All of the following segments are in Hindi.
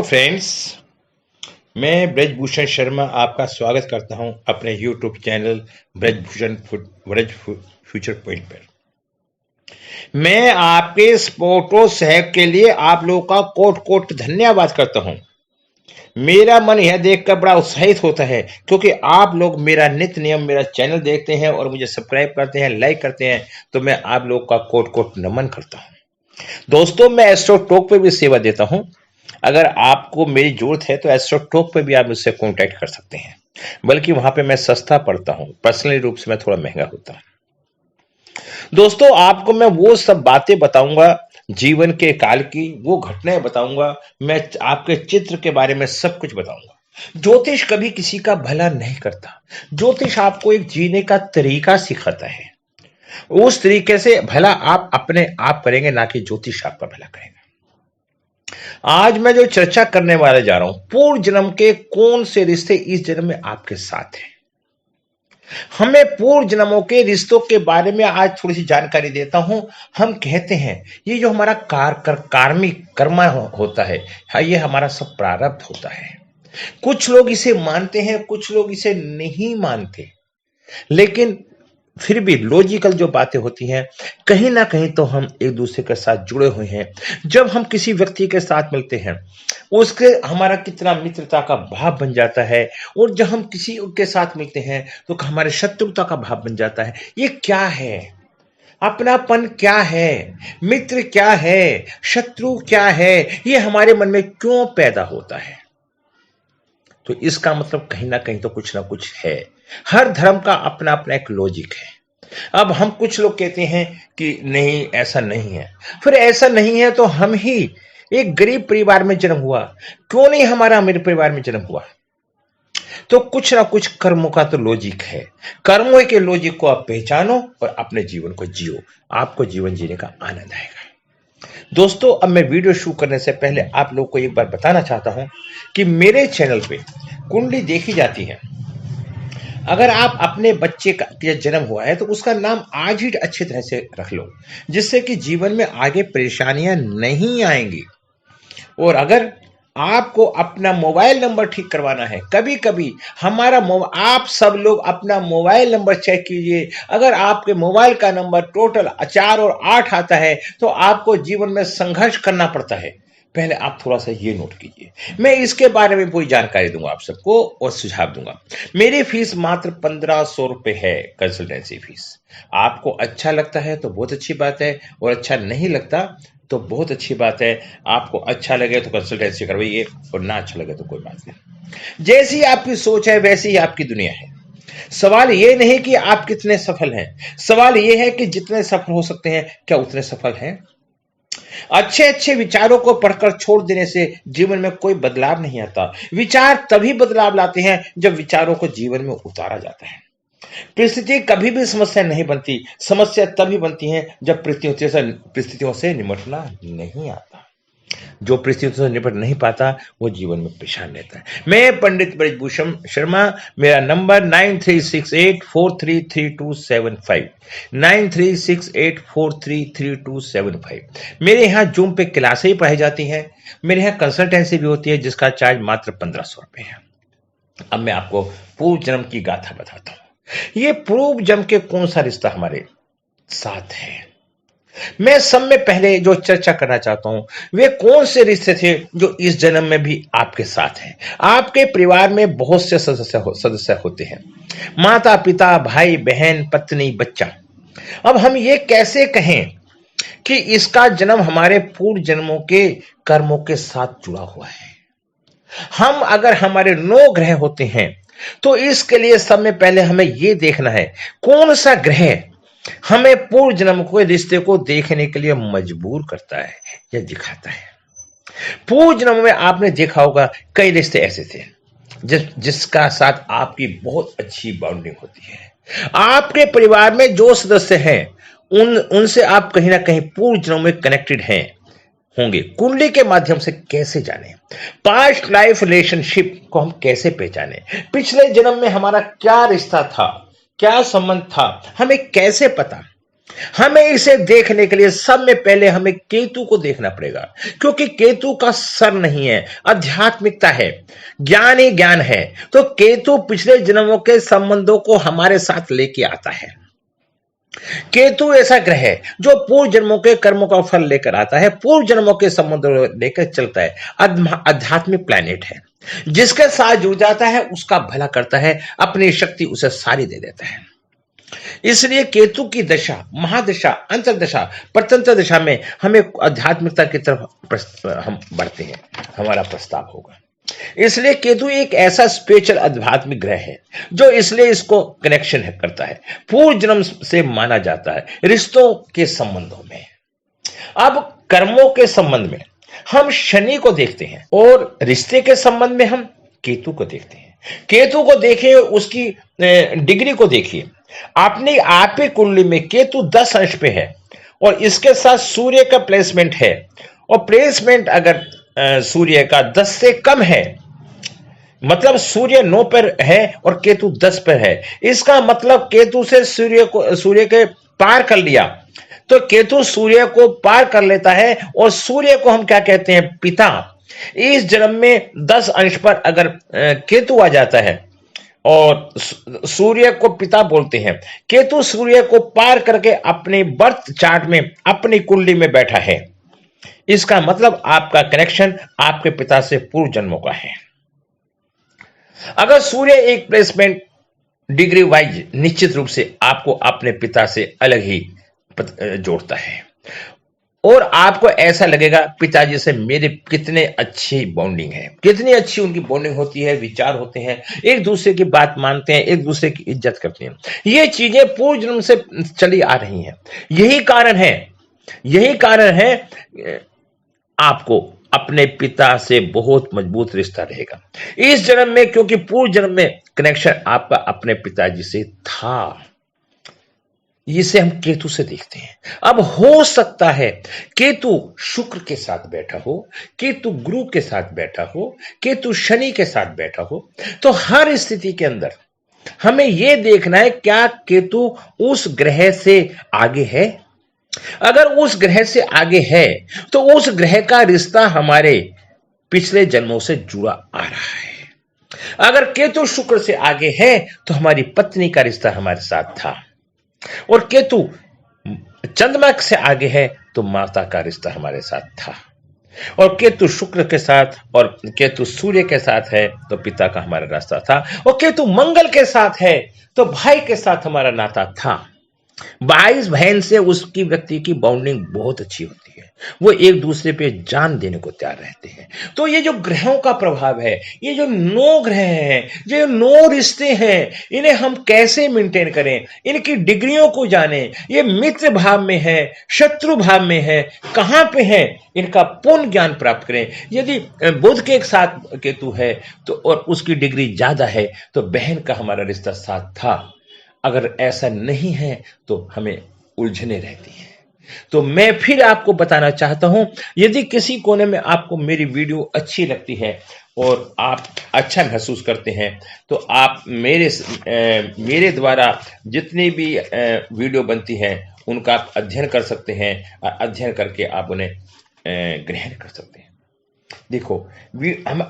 फ्रेंड्स, मैं ब्रजभूषण शर्मा आपका स्वागत करता हूं अपने YouTube channel Braj future point पर। मैं आपके इस फोटो सहयोग के लिए आप लोगों का कोट कोट धन्यवाद करता हूं। मेरा मन यह देखकर बड़ा उत्साहित होता है क्योंकि आप लोग मेरा नित्य नियम मेरा चैनल देखते हैं और मुझे सब्सक्राइब करते हैं, लाइक करते हैं, तो मैं आप लोग का कोट कोट नमन करता हूं। दोस्तों, मैं एस्ट्रो टॉक पे भी सेवा देता हूं। अगर आपको मेरी जरूरत है तो एस्ट्रो टॉक पे भी आप मुझसे कांटेक्ट कर सकते हैं, बल्कि वहां पे मैं सस्ता पड़ता हूं, पर्सनली रूप से मैं थोड़ा महंगा होता हूं। दोस्तों, आपको मैं वो सब बातें बताऊंगा, जीवन के काल की वो घटनाएं बताऊंगा, मैं आपके चित्र के बारे में सब कुछ बताऊंगा। ज्योतिष कभी किसी का भला नहीं करता। ज्योतिष आपको एक जीने का तरीका सिखाता है। उस तरीके से भला आप अपने आप करेंगे, ना कि ज्योतिष आपका भला करेगा। आज मैं जो चर्चा करने वाले जा रहा हूं, पूर्व जन्म के कौन से रिश्ते इस जन्म में आपके साथ हैं। हमें पूर्व जन्मों के रिश्तों के बारे में आज थोड़ी सी जानकारी देता हूं। हम कहते हैं ये जो हमारा कार्मिक कर्मा होता है, ये हमारा सब प्रारब्ध होता है। कुछ लोग इसे मानते हैं, कुछ लोग इसे नहीं मानते, लेकिन फिर भी लॉजिकल जो बातें होती हैं, कहीं ना कहीं तो हम एक दूसरे के साथ जुड़े हुए हैं। जब हम किसी व्यक्ति के साथ मिलते हैं, उसके हमारा कितना मित्रता का भाव बन जाता है, और जब हम किसी के साथ मिलते हैं तो हमारे शत्रुता का भाव बन जाता है। ये क्या है? अपनापन क्या है? मित्र क्या है? शत्रु क्या है? ये हमारे मन में क्यों पैदा होता है? तो इसका मतलब कहीं ना कहीं तो कुछ ना कुछ है। हर धर्म का अपना अपना एक लॉजिक है। अब हम कुछ लोग कहते हैं कि नहीं, ऐसा नहीं है। फिर ऐसा नहीं है तो हम ही एक गरीब परिवार में जन्म हुआ, क्यों नहीं हमारा अमीर परिवार में जन्म हुआ? तो कुछ ना कुछ कर्मों का तो लॉजिक है। कर्मों के लॉजिक को आप पहचानो और अपने जीवन को जियो, आपको जीवन जीने का आनंद आएगा। दोस्तों, अब मैं वीडियो शुरू करने से पहले आप लोग को एक बार बताना चाहता हूं कि मेरे चैनल पे कुंडली देखी जाती है। अगर आप अपने बच्चे का जन्म हुआ है तो उसका नाम आज ही अच्छी तरह से रख लो, जिससे कि जीवन में आगे परेशानियां नहीं आएंगी। और अगर आपको अपना मोबाइल नंबर ठीक करवाना है, कभी कभी हमारा आप सब लोग अपना मोबाइल नंबर चेक कीजिए। अगर आपके मोबाइल का नंबर टोटल 4 और 8 आता है तो आपको जीवन में संघर्ष करना पड़ता है। पहले आप थोड़ा सा ये नोट कीजिए। मैं इसके बारे में पूरी जानकारी दूंगा आप सबको और सुझाव दूंगा। मेरी फीस मात्र 1500 रुपए है, कंसल्टेंसी फीस। आपको अच्छा लगता है तो बहुत अच्छी बात है, और अच्छा नहीं लगता तो बहुत अच्छी बात है। आपको अच्छा लगे तो कंसल्टेंसी करवाइए, और ना अच्छा लगे तो कोई बात नहीं। जैसी आपकी सोच है वैसी ही आपकी दुनिया है। सवाल ये नहीं कि आप कितने सफल हैं, सवाल ये है कि जितने सफल हो सकते हैं क्या उतने सफल हैं। अच्छे अच्छे विचारों को पढ़कर छोड़ देने से जीवन में कोई बदलाव नहीं आता। विचार तभी बदलाव लाते हैं जब विचारों को जीवन में उतारा जाता है। परिस्थिति कभी भी समस्या नहीं बनती, समस्या तभी बनती है जब परिस्थितियों से निपटना नहीं आता। जो परिस्थितियों से निपट नहीं पाता वो जीवन में परेशान रहता है। मैं पंडित ब्रजभूषण शर्मा, मेरा नंबर 9368433275, 9368433275। मेरे यहाँ जूम पे क्लासें पढ़ाई जाती हैं। मेरे यहाँ कंसल्टेंसी भी होती है, जिसका चार्ज मात्र 1500 रुपए है। अब मैं आपको पूर्व जन्म की गाथा बताता हूं। ये पूर्व जन्म के कौन सा रिश्ता हमारे साथ है। मैं सब में पहले जो चर्चा करना चाहता हूं, वे कौन से रिश्ते थे जो इस जन्म में भी आपके साथ हैं। आपके परिवार में बहुत से सदस्य होते हैं, माता पिता, भाई बहन, पत्नी, बच्चा। अब हम ये कैसे कहें कि इसका जन्म हमारे पूर्व जन्मों के कर्मों के साथ जुड़ा हुआ है। हम अगर हमारे 9 ग्रह होते हैं तो इसके लिए सब में पहले हमें यह देखना है कौन सा ग्रह हमें पूर्व जन्म के रिश्ते को देखने के लिए मजबूर करता है या दिखाता है। पूर्व जन्म में आपने देखा होगा कई रिश्ते ऐसे थे जिसका साथ आपकी बहुत अच्छी बॉन्डिंग होती है। आपके परिवार में जो सदस्य हैं उनसे आप कहीं ना कहीं पूर्व जन्म में कनेक्टेड हैं होंगे। कुंडली के माध्यम से कैसे जाने, पास्ट लाइफ रिलेशनशिप को हम कैसे पहचाने, पिछले जन्म में हमारा क्या रिश्ता था, क्या संबंध था, हमें कैसे पता। हमें इसे देखने के लिए सब में पहले हमें केतु को देखना पड़ेगा, क्योंकि केतु का सर नहीं है, आध्यात्मिकता है, ज्ञान ही ज्ञान है। तो केतु पिछले जन्मों के संबंधों को हमारे साथ लेके आता है। केतु ऐसा ग्रह है जो पूर्व जन्मों के कर्मों का फल लेकर आता है, पूर्व जन्मों के संबंधों लेकर चलता है। आध्यात्मिक प्लैनेट है, जिसके साथ जुड़ जाता है उसका भला करता है, अपनी शक्ति उसे सारी दे देता है। इसलिए केतु की दशा, महादशा, अंतरदशा, प्रत्यंतर दशा में हमें आध्यात्मिकता की तरफ हम बढ़ते हैं, हमारा प्रस्ताव होगा। इसलिए केतु एक ऐसा स्पेशल आध्यात्मिक ग्रह है जो इसलिए इसको कनेक्शन करता है, पूर्व जन्म से माना जाता है रिश्तों के संबंधों में। अब कर्मों के संबंध में हम शनि को देखते हैं और रिश्ते के संबंध में हम केतु को देखते हैं। केतु को देखिए, उसकी डिग्री को देखिए। आपने आपकी कुंडली में केतु 10 अंश पे है और इसके साथ सूर्य का प्लेसमेंट है, और प्लेसमेंट अगर सूर्य का 10 से कम है, मतलब सूर्य 9 पर है और केतु 10 पर है, इसका मतलब केतु से सूर्य के पार कर लिया। तो केतु सूर्य को पार कर लेता है, और सूर्य को हम क्या कहते हैं? पिता। इस जन्म में 10 अंश पर अगर केतु आ जाता है और सूर्य को पिता बोलते हैं, केतु सूर्य को पार करके अपने बर्थ चार्ट में, अपनी कुंडली में बैठा है, इसका मतलब आपका कनेक्शन आपके पिता से पूर्व जन्मों का है। अगर सूर्य एक प्लेसमेंट डिग्री वाइज निश्चित रूप से आपको अपने पिता से अलग ही जोड़ता है, और आपको ऐसा लगेगा पिताजी से मेरे कितने अच्छी बॉन्डिंग है, कितनी अच्छी उनकी बॉन्डिंग होती है, विचार होते हैं, एक दूसरे की बात मानते हैं, एक दूसरे की इज्जत करते हैं। ये चीजें पूर्व जन्म से चली आ रही हैं। यही कारण है आपको अपने पिता से बहुत मजबूत रिश्ता रहेगा इस जन्म में, क्योंकि पूर्व जन्म में कनेक्शन आपका अपने पिताजी से था। इसे हम केतु से देखते हैं। अब हो सकता है केतु शुक्र के साथ बैठा हो, केतु गुरु के साथ बैठा हो, केतु शनि के साथ बैठा हो, तो हर स्थिति के अंदर हमें यह देखना है क्या केतु उस ग्रह से आगे है। अगर उस ग्रह से आगे है तो उस ग्रह का रिश्ता हमारे पिछले जन्मों से जुड़ा आ रहा है। अगर केतु शुक्र से आगे है तो हमारी पत्नी का रिश्ता हमारे साथ था, और केतु चंद्रमा से आगे है तो माता का रिश्ता हमारे साथ था, और केतु शुक्र के साथ और केतु सूर्य के साथ है तो पिता का हमारा रास्ता था, और केतु मंगल के साथ है तो भाई के साथ हमारा नाता था। भाई बहन से उसकी व्यक्ति की बॉन्डिंग बहुत अच्छी होती है, वो एक दूसरे पे जान देने को तैयार रहते हैं। तो ये जो ग्रहों का प्रभाव है, ये जो 9 ग्रह हैं, जो 9 रिश्ते हैं, इन्हें हम कैसे मेंटेन करें, इनकी डिग्रियों को जानें। ये मित्र भाव में है, शत्रु भाव में है, कहां पे है, इनका पूर्ण ज्ञान प्राप्त करें। यदि बुध के एक साथ केतु है तो और उसकी डिग्री ज्यादा है तो बहन का हमारा रिश्ता साथ था। अगर ऐसा नहीं है तो हमें उलझने रहती हैं। तो मैं फिर आपको बताना चाहता हूं, यदि किसी कोने में आपको मेरी वीडियो अच्छी लगती है और आप अच्छा महसूस करते हैं तो आप मेरे द्वारा जितनी भी वीडियो बनती हैं उनका आप अध्ययन कर सकते हैं, और अध्ययन करके आप उन्हें ग्रहण कर सकते हैं। देखो,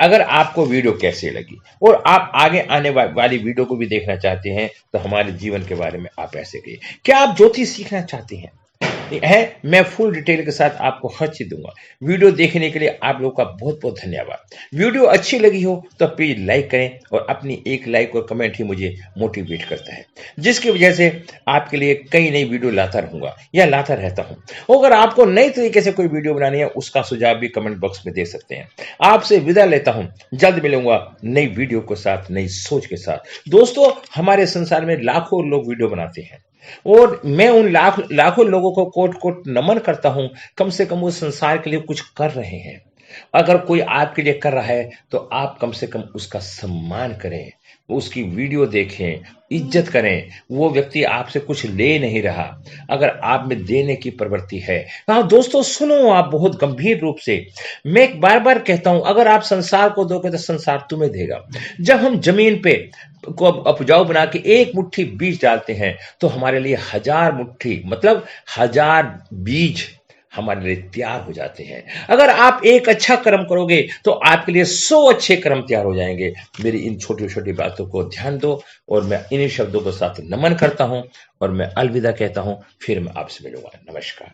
अगर आपको वीडियो कैसी लगी और आप आगे आने वाली वीडियो को भी देखना चाहते हैं तो हमारे जीवन के बारे में आप ऐसे कहिए, क्या आप ज्योतिष सीखना चाहते हैं? मैं फुल डिटेल के साथ आपको हर चीज दूंगा। वीडियो देखने के लिए आप लोगों का बहुत बहुत धन्यवाद। वीडियो अच्छी लगी हो तो प्लीज लाइक करें, और अपनी एक लाइक और कमेंट ही मुझे मोटिवेट करता है, जिसकी वजह से आपके लिए कई नई वीडियो लाता रहूंगा या लाता रहता हूं। अगर आपको नई तरीके से कोई वीडियो बनानी है उसका सुझाव भी कमेंट बॉक्स में दे सकते हैं। आपसे विदा लेता हूं, जल्द मिलूंगा नई वीडियो के साथ, नई सोच के साथ। दोस्तों, हमारे संसार में लाखों लोग वीडियो बनाते हैं और मैं उन लाखों लोगों को कोट कोट नमन करता हूं, कम से कम वो संसार के लिए कुछ कर रहे हैं। अगर कोई आपके लिए कर रहा है तो आप कम से कम उसका सम्मान करें, उसकी वीडियो देखें, इज्जत करें। वो व्यक्ति आपसे कुछ ले नहीं रहा, अगर आप में देने की प्रवृत्ति है। हाँ दोस्तों, सुनो आप बहुत गंभीर रूप से। मैं बार बार कहता हूं, अगर आप संसार को दोगे तो संसार तुम्हें देगा। जब हम जमीन पे को उपजाऊ बना के एक मुट्ठी बीज डालते हैं तो हमारे लिए 1000 मुट्ठी मतलब 1000 बीज हमारे लिए तैयार हो जाते हैं। अगर आप एक अच्छा कर्म करोगे तो आपके लिए 100 अच्छे कर्म तैयार हो जाएंगे। मेरी इन छोटी छोटी बातों को ध्यान दो और मैं इन्हीं शब्दों के साथ नमन करता हूं और मैं अलविदा कहता हूं। फिर मैं आपसे मिलूंगा। नमस्कार।